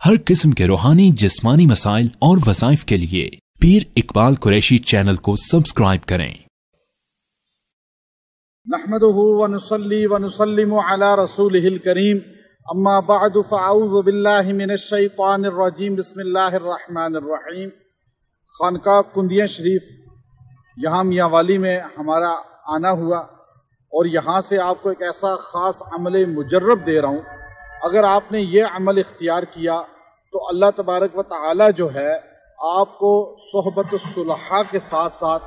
हर किस्म के रूहानी जिस्मानी मसाइल और वज़ाइफ के लिए पीर इकबाल कुरैशी चैनल को सब्सक्राइब करें। नहमदुहु व नुसल्ली व नुसल्लिमु अला रसूलिहिल करीम, अम्मा बअदु फ़अऊज़ु बिल्लाहि मिनश शैतानिर रजीम, बिस्मिल्लाहिर रहमानिर रहीम। खानकाह कुंदिया शरीफ यहाँ मियाँ वाली में हमारा आना हुआ और यहाँ से आपको एक ऐसा ख़ास अमल मुजर्रब दे रहा हूँ। अगर आपने ये अमल इख्तियार किया तो अल्लाह तबारक व तआला जो है आपको सोहबत सुलहा के साथ साथ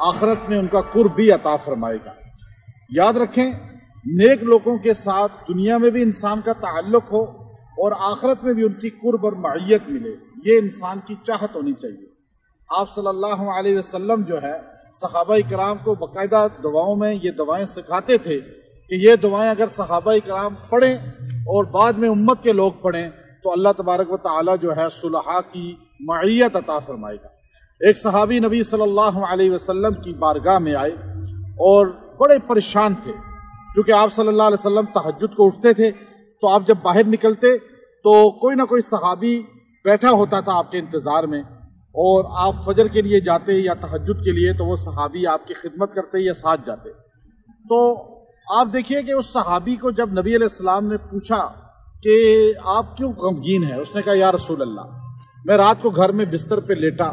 आखिरत में उनका कुर्ब भी अता फरमाएगा। याद रखें, नेक लोगों के साथ दुनिया में भी इंसान का ताल्लुक हो और आखिरत में भी उनकी कुर्ब और मईयत मिले, ये इंसान की चाहत होनी चाहिए। आप सल्लल्लाहु अलैहि वसल्लम जो है सहाबाए किराम को बाकायदा दुआओं में ये दुआएं सिखाते थे कि ये दुआएं अगर सहाबाए किराम पढ़ें और बाद में उम्मत के लोग पढ़ें तो अल्लाह तबारक व तआला जो है सुलहा की मईयत अता फरमाएगा। एक सहाबी नबी सल्लल्लाहु अलैहि वसल्लम की बारगाह में आए और बड़े परेशान थे, क्योंकि आप सल्लल्लाहु अलैहि वसल्लम तहज्जुद को उठते थे तो आप जब बाहर निकलते तो कोई ना कोई सहाबी बैठा होता था आपके इंतज़ार में, और आप फजर के लिए जाते या तहज्जुद के लिए तो वो सहाबी आपकी खिदमत करते या साथ जाते। तो आप देखिए कि उस सहाबी को जब नबी अलैहिस्सलाम ने पूछा कि आप क्यों गमगीन हैं, उसने कहा या रसूल अल्लाह, मैं रात को घर में बिस्तर पे लेटा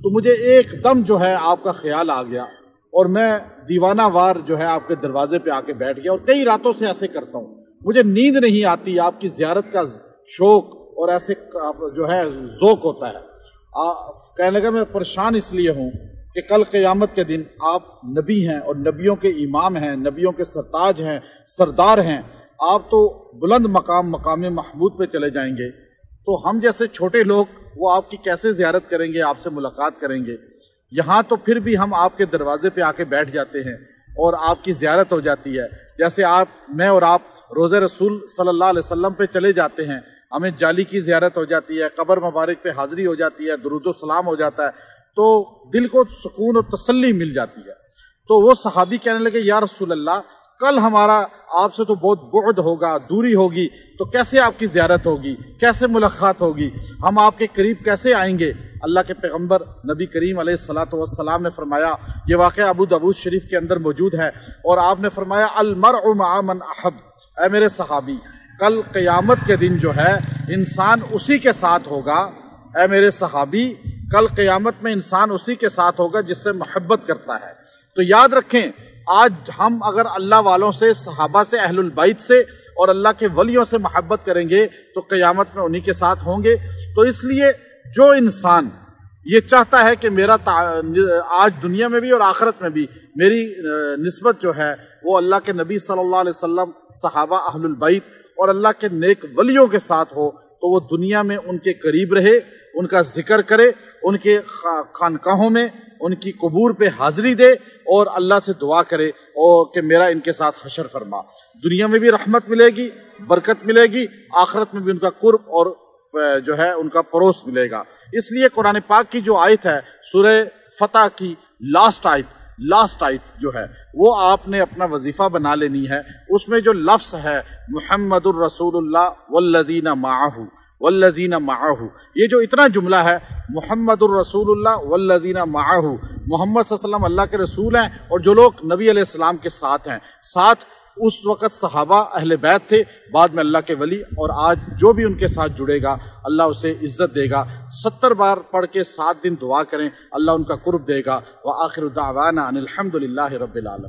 तो मुझे एकदम जो है आपका ख्याल आ गया और मैं दीवाना वार जो है आपके दरवाजे पे आके बैठ गया और कई रातों से ऐसे करता हूँ, मुझे नींद नहीं आती, आपकी ज़ियारत का शौक और ऐसे जो है ज़ौक़ होता है। कहने लगा मैं परेशान इसलिए हूँ कि कल क़यामत के दिन आप नबी हैं और नबियों के इमाम हैं, नबियों के सरताज हैं, सरदार हैं, आप तो बुलंद मकाम महमूद पे चले जाएंगे, तो हम जैसे छोटे लोग वो आपकी कैसे ज़ियारत करेंगे, आपसे मुलाकात करेंगे। यहाँ तो फिर भी हम आपके दरवाजे पे आके बैठ जाते हैं और आपकी ज़ियारत हो जाती है। जैसे मैं और आप रोज़े रसूल सल्लल्लाहु अलैहि वसल्लम पे चले जाते हैं, हमें जाली की ज़ियारत हो जाती है, कब्र मुबारक पे हाज़िरी हो जाती है, दुरूद व सलाम हो जाता है, तो दिल को सुकून और तसल्ली मिल जाती है। तो वो सहाबी कहने लगे या रसूल अल्लाह, कल हमारा आपसे तो बहुत बुअद होगा, दूरी होगी, तो कैसे आपकी ज़ियारत होगी, कैसे मुलाकात होगी, हम आपके करीब कैसे आएंगे। अल्लाह के पैगम्बर नबी करीम अलैहिस्सलातु वस्सलाम ने फरमाया, ये वाक़या अबू दाऊद शरीफ के अंदर मौजूद है, और आपने फरमाया अल मरउ मअ मन अहब, ऐ मेरे सहाबी, कल क़यामत के दिन जो है इंसान उसी के साथ होगा, ऐ मेरे सहाबी, कल क़यामत में इंसान उसी के साथ होगा जिससे मोहब्बत करता है। तो याद रखें, आज हम अगर अल्लाह वालों से, सहाबा से, अहलुल बैत से और अल्लाह के वलियों से मोहब्बत करेंगे तो क़यामत में उन्हीं के साथ होंगे। तो इसलिए जो इंसान ये चाहता है कि मेरा आज दुनिया में भी और आखिरत में भी मेरी निस्बत जो है वो अल्लाह के नबी सल्लल्लाहु अलैहि वसल्लम, सहाबा, अहलुल बैत और अल्लाह के नेक वलियों के साथ हो, तो वो दुनिया में उनके करीब रहे, उनका जिक्र करे, उनके खानकाहों में उनकी कबूर पे हाजिरी दे और अल्लाह से दुआ करे और कि मेरा इनके साथ हशर फरमा। दुनिया में भी रहमत मिलेगी, बरकत मिलेगी, आखिरत में भी उनका कुर्ब और जो है उनका परोस मिलेगा। इसलिए कुरान पाक की जो आयत है, सूरह फतह की लास्ट आयत जो है वो आपने अपना वजीफा बना लेनी है। उसमें जो लफ्ज़ है मुहम्मदुर रसूलुल्लाह वल्लज़ीना माअहू, ये जो इतना जुमला है मुहम्मदुर रसूलुल्लाह वल्लज़ीना माअहू, मोहम्मद सल्लल्लाहु अलैहि वसल्लम अल्लाह के रसूल हैं और जो लोग नबी अलैहिस्सलाम के साथ हैं, साथ उस वक़्त सहाबा अहले बैत थे, बाद में अल्लाह के वली, और आज जो भी उनके साथ जुड़ेगा अल्लाह उसे इज्जत देगा। 70 बार पढ़ के 7 दिन दुआ करें, अल्लाह उनका कुर्ब देगा। व आखिरु दावाना अनिल हम्दुलिल्लाहि रब्बिल आलमीन।